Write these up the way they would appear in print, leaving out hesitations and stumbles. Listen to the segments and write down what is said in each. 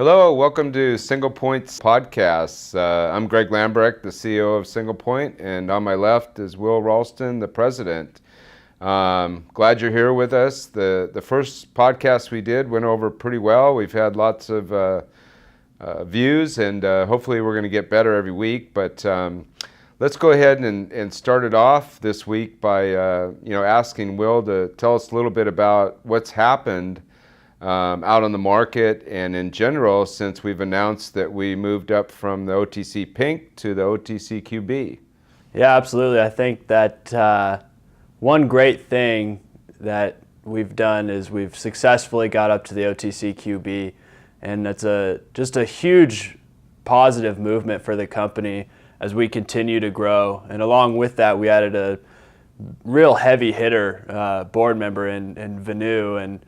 Hello, welcome to SinglePoint's podcast. I'm Greg Lambrecht, the CEO of SinglePoint, and on my left is Will Ralston, the president. Glad you're here with us. The first podcast we did went over pretty well. We've had lots of views, and hopefully we're going to get better every week. But let's go ahead and start it off this week by asking Will to tell us a little bit about what's happened out on the market and in general since we've announced that we moved up from the OTC Pink to the OTC QB. Yeah, absolutely. I think that one great thing that we've done is we've successfully got up to the OTC QB, and that's just a huge positive movement for the company as we continue to grow. And along with that, we added a real heavy hitter board member in Venu, and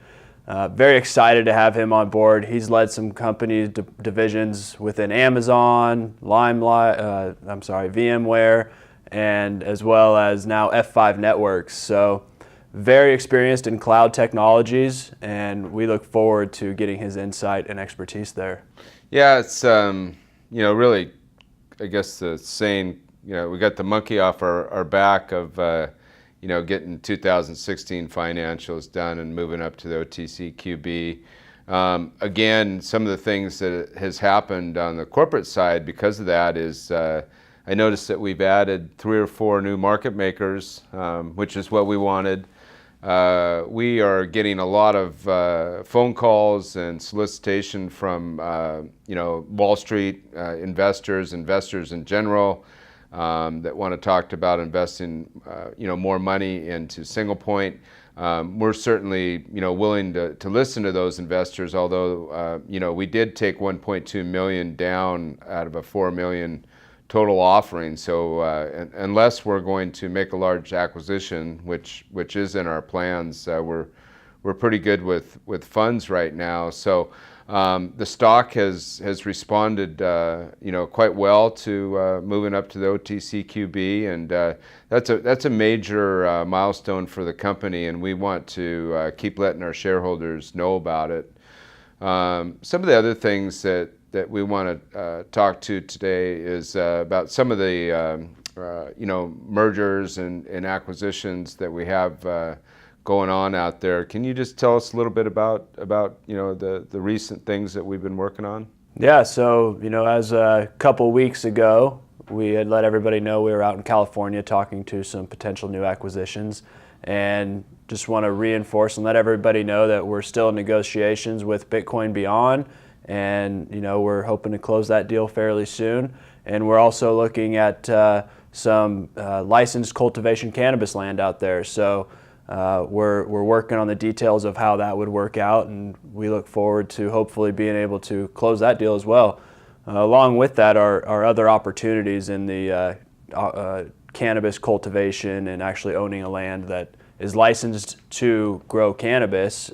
very excited to have him on board. He's led some company divisions within Amazon, VMware, and as well as now F5 Networks. So very experienced in cloud technologies, and we look forward to getting his insight and expertise there. Yeah, it's really, I guess the saying, we got the monkey off our back of getting 2016 financials done and moving up to the OTC QB. Again, some of the things that has happened on the corporate side because of that is I noticed that we've added 3 or 4 new market makers, which is what we wanted. We are getting a lot of phone calls and solicitation from Wall Street investors in general. That want to talk about investing, more money into SinglePoint. We're certainly, willing to listen to those investors. Although, we did take 1.2 million down out of a 4 million total offering. So, unless we're going to make a large acquisition, which is in our plans, we're pretty good with funds right now. So. The stock has responded, quite well to moving up to the OTC QB, and that's a major milestone for the company, and we want to keep letting our shareholders know about it. Some of the other things that we want to talk to today is about some of the mergers and acquisitions that we have going on out there. Can you just tell us a little bit about the recent things that we've been working on? Yeah, so as a couple weeks ago, we had let everybody know we were out in California talking to some potential new acquisitions, and just want to reinforce and let everybody know that we're still in negotiations with Bitcoin Beyond, and we're hoping to close that deal fairly soon. And we're also looking at some licensed cultivation cannabis land out there. So we're working on the details of how that would work out, and we look forward to hopefully being able to close that deal as well. Along with that are other opportunities in the cannabis cultivation and actually owning a land that is licensed to grow cannabis,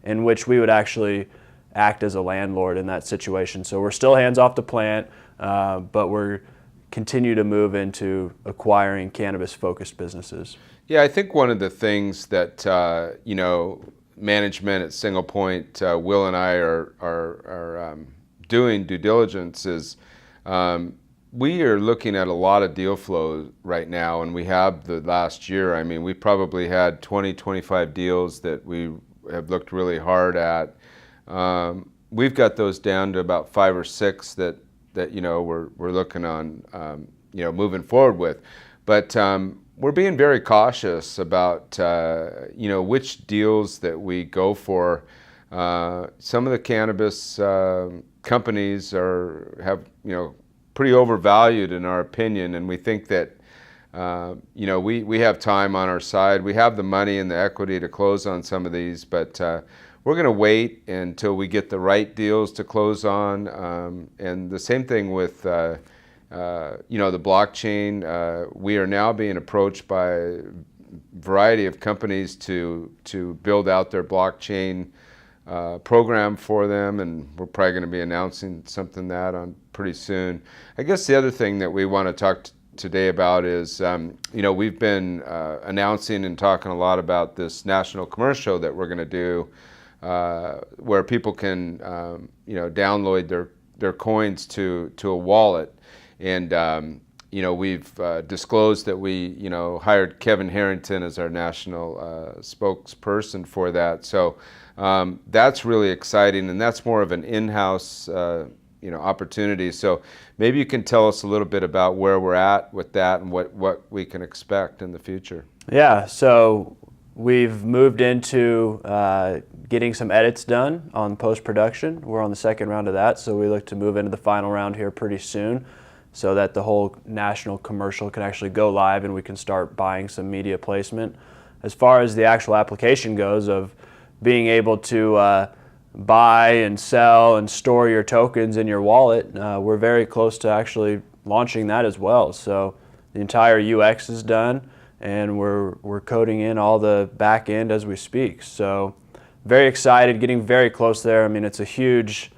in which we would actually act as a landlord in that situation. So we're still hands off the plant, but we're continue to move into acquiring cannabis-focused businesses. Yeah, I think one of the things that management at SinglePoint, Will and I are doing due diligence is we are looking at a lot of deal flow right now, and we have the last year. I mean, we probably had 20, 25 deals that we have looked really hard at. We've got those down to about 5 or 6 that we're looking on moving forward with, but we're being very cautious about which deals that we go for. Some of the cannabis companies have pretty overvalued in our opinion, and we think that we have time on our side. We have the money and the equity to close on some of these, but we're going to wait until we get the right deals to close on. And the same thing with the blockchain. We are now being approached by a variety of companies to build out their blockchain program for them, and we're probably going to be announcing something that on pretty soon. I guess the other thing that we want to talk today about is, we've been announcing and talking a lot about this national commercial that we're going to do where people can download their coins to a wallet. And we've disclosed that we hired Kevin Harrington as our national spokesperson for that. So that's really exciting, and that's more of an in-house opportunity. So maybe you can tell us a little bit about where we're at with that and what we can expect in the future. Yeah, so we've moved into getting some edits done on post-production. We're on the second round of that, so we look to move into the final round here pretty soon so that the whole national commercial can actually go live and we can start buying some media placement. As far as the actual application goes of being able to buy and sell and store your tokens in your wallet, we're very close to actually launching that as well. So the entire UX is done, and we're coding in all the back end as we speak. So very excited, getting very close there. I mean, it's a huge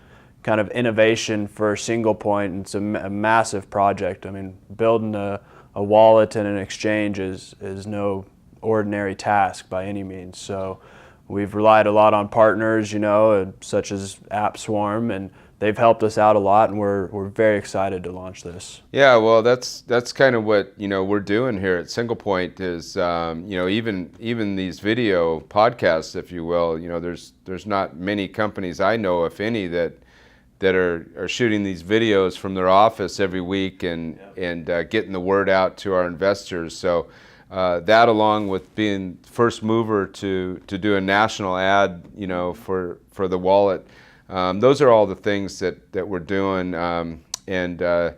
kind of innovation for SinglePoint. It's a massive project. I mean, building a wallet and an exchange is no ordinary task by any means. So we've relied a lot on partners, such as AppSwarm, and they've helped us out a lot, and we're very excited to launch this. Yeah, well, that's kind of what we're doing here at SinglePoint is even these video podcasts, if you will. There's not many companies I know, if any, that are shooting these videos from their office every week and getting the word out to our investors. So that, along with being first mover to do a national ad, for the wallet. Those are all the things that we're doing. And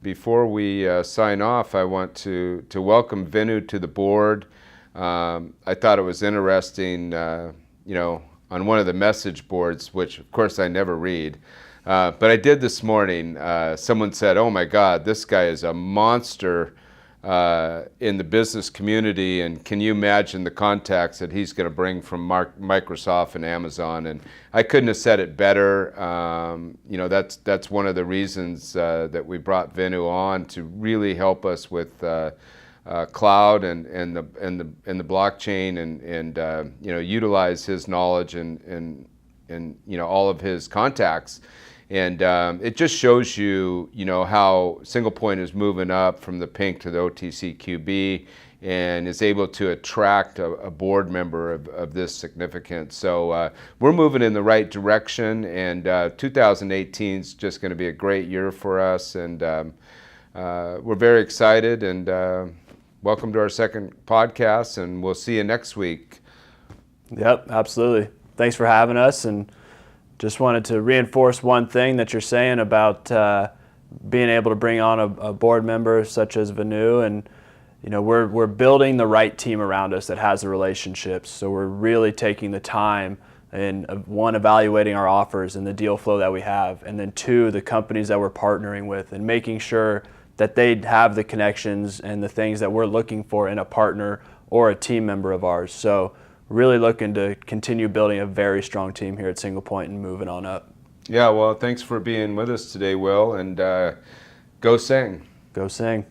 before we sign off, I want to welcome Venu to the board. I thought it was interesting, on one of the message boards, which of course I never read, but I did this morning. Someone said, "Oh my God, this guy is a monster in the business community, and can you imagine the contacts that he's going to bring from Microsoft and Amazon?" And I couldn't have said it better. That's one of the reasons that we brought Venu on, to really help us with cloud and the blockchain, and utilize his knowledge and all of his contacts. And it just shows you, how SinglePoint is moving up from the pink to the OTC QB and is able to attract a board member of this significance. So we're moving in the right direction, and 2018 is just going to be a great year for us. And we're very excited, and welcome to our second podcast, and we'll see you next week. Yep, absolutely. Thanks for having us, and just wanted to reinforce one thing that you're saying about being able to bring on a board member such as Venu, and we're building the right team around us that has the relationships. So we're really taking the time and one, evaluating our offers and the deal flow that we have, and then two, the companies that we're partnering with, and making sure that they have the connections and the things that we're looking for in a partner or a team member of ours. So really looking to continue building a very strong team here at SinglePoint and moving on up. Yeah, well, thanks for being with us today, Will, and go Sing. Go Sing.